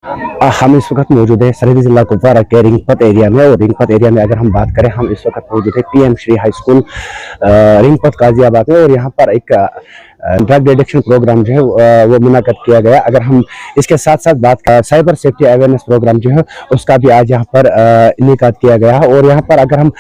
हम इस वक्त मौजूद है सरहदी जिला कुपवारा के रिंगपत एरिया में, और रिंगपत एरिया में अगर हम बात करें, हम इस वक्त मौजूद है PM Shri high school Ringpat Ghaziabad में, और यहाँ पर एक ड्रग डिटेक्शन प्रोग्राम जो है वो मुनक़द किया गया। अगर हम इसके साथ साथ बात करें, साइबर सेफ्टी अवेयरनेस प्रोग्राम जो है उसका भी आज यहाँ पर इनेकाद किया गया है। और यहाँ पर अगर हम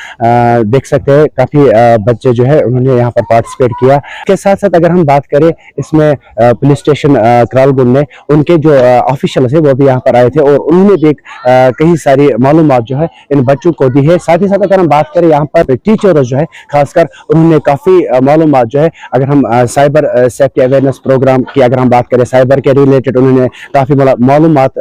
देख सकते हैं काफ़ी बच्चे जो है उन्होंने यहाँ पर पार्टिसिपेट किया। इसके साथ साथ अगर हम बात करें, इसमें पुलिस स्टेशन करालगुंड में उनके जो ऑफिशियल्स है वो भी यहाँ पर आए थे, और उन्होंने भी कई सारी मालूमात जो है इन बच्चों को दी है। साथ ही साथ अगर हम बात करें, यहाँ पर टीचर्स जो है खासकर उन्होंने काफ़ी मालूमात जो है, अगर हम साइबर सेफ्टी अवेयरनेस प्रोग्राम की अगर हम बात करें, साइबर के रिलेटेड उन्होंने काफ़ी मालूमात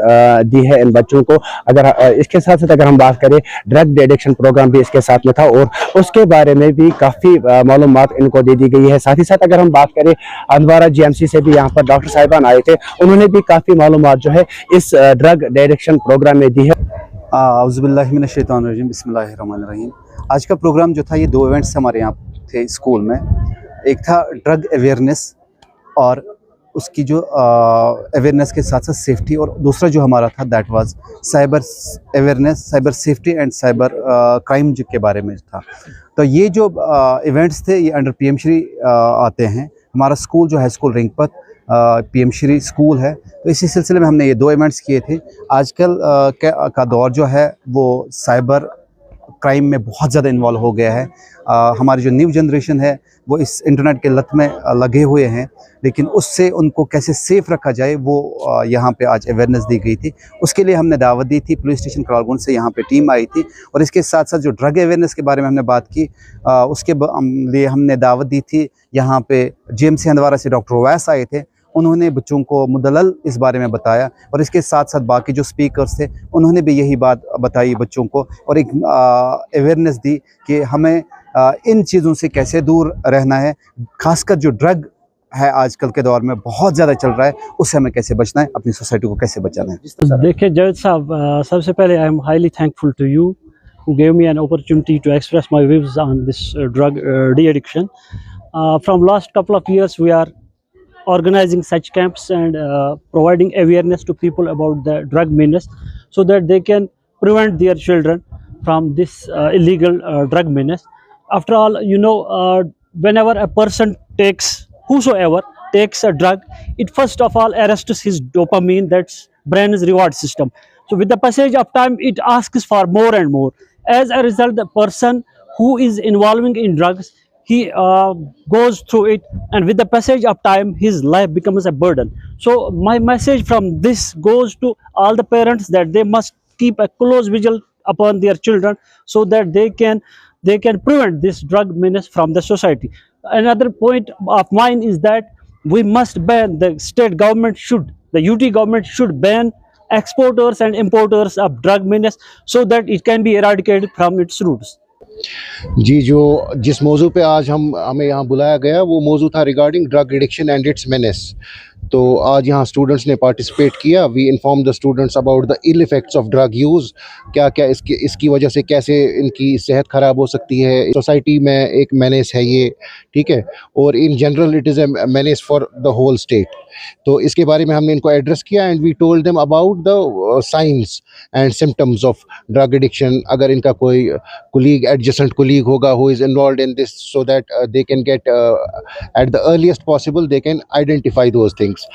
दी है इन बच्चों को। अगर इसके साथ साथ अगर हम बात करें, ड्रग डिटेक्शन प्रोग्राम भी इसके साथ में था, और उसके बारे में भी काफ़ी मालूमात इनको दे दी गई है। साथ ही साथ अगर हम बात करें, हंदवारा जीएमसी से भी यहाँ पर डॉक्टर साहिबान आए थे, उन्होंने भी काफ़ी मालूमात जो है इस ड्रग डिटेक्शन प्रोग्राम में दी है। औज़ुबिल्लाहिमिनश्शैतानिर्रजीम, बिस्मिल्लाहिर्रहमानिर्रहीम। आज का प्रोग्राम जो था, ये 2 इवेंट्स हमारे यहाँ थे स्कूल में। एक था ड्रग अवेयरनेस, और उसकी जो अवेयरनेस के साथ साथ सेफ्टी, और दूसरा जो हमारा था that was cyber awareness, cyber safety and cyber crime के बारे में था। तो ये जो इवेंट्स थे, ये अंडर पीएम श्री आते हैं। हमारा स्कूल जो है स्कूल रिंगपत पीएम श्री स्कूल है, तो इसी सिलसिले में हमने ये 2 इवेंट्स किए थे। आजकल का दौर जो है वो साइबर क्राइम में बहुत ज़्यादा इन्वॉल्व हो गया है। हमारी जो न्यू जनरेशन है वो इस इंटरनेट के लत में लगे हुए हैं, लेकिन उससे उनको कैसे सेफ़ रखा जाए वो यहाँ पे आज अवेयरनेस दी गई थी। उसके लिए हमने दावत दी थी, पुलिस स्टेशन करालगुंड से यहाँ पे टीम आई थी, और इसके साथ साथ जो ड्रग अवेयरनेस के बारे में हमने बात की, उसके लिए हमने दावत दी थी। यहाँ पे जीएमसी हंदवारा से डॉक्टर ओवैस आए थे, उन्होंने बच्चों को मुदल्लल इस बारे में बताया, और इसके साथ साथ बाकी जो स्पीकर्स थे उन्होंने भी यही बात बताई बच्चों को, और एक अवेयरनेस दी कि हमें इन चीज़ों से कैसे दूर रहना है। खासकर जो ड्रग है आजकल के दौर में बहुत ज़्यादा चल रहा है, उससे हमें कैसे बचना है, अपनी सोसाइटी को कैसे बचाना है। देखिए जावेद साहब, सबसे पहले I am highly thankful to you who gave me an opportunity to express my views on this drug de-addiction. From last couple of years we are organizing such camps and providing awareness to people about the drug menace, so that they can prevent their children from this illegal drug menace. After all, you know, whenever a person whosoever takes a drug, it first of all arrests his dopamine, that's brain's reward system. So with the passage of time, it asks for more and more. As a result, the person who is involving in drugs, he goes through it, and with the passage of time his life becomes a burden. So my message from this goes to all the parents, that they must keep a close vigil upon their children, so that they can prevent this drug menace from the society. Another point of mine is that we must ban, the state government should, the UT government should ban exporters and importers of drug menace, so that it can be eradicated from its roots. जी, जो जिस मौजू पे आज हमें यहाँ बुलाया गया, वो मौजू था regarding drug addiction and its menace. तो आज यहाँ स्टूडेंट्स ने पार्टिसिपेट किया। We inform the students about the ill effects of drug use, क्या क्या इसकी वजह से कैसे इनकी सेहत ख़राब हो सकती है। सोसाइटी में एक मेनेस है ये, ठीक है, और in general it is a menace for the whole state. तो इसके बारे में हमने इनको एड्रेस किया, and we told them about the science and symptoms of drug addiction. अगर इनका कोई कुलीग, एडजेसेंट कुलीग होगा who is involved in this, so that they can get at the earliest possible, they can identify those things.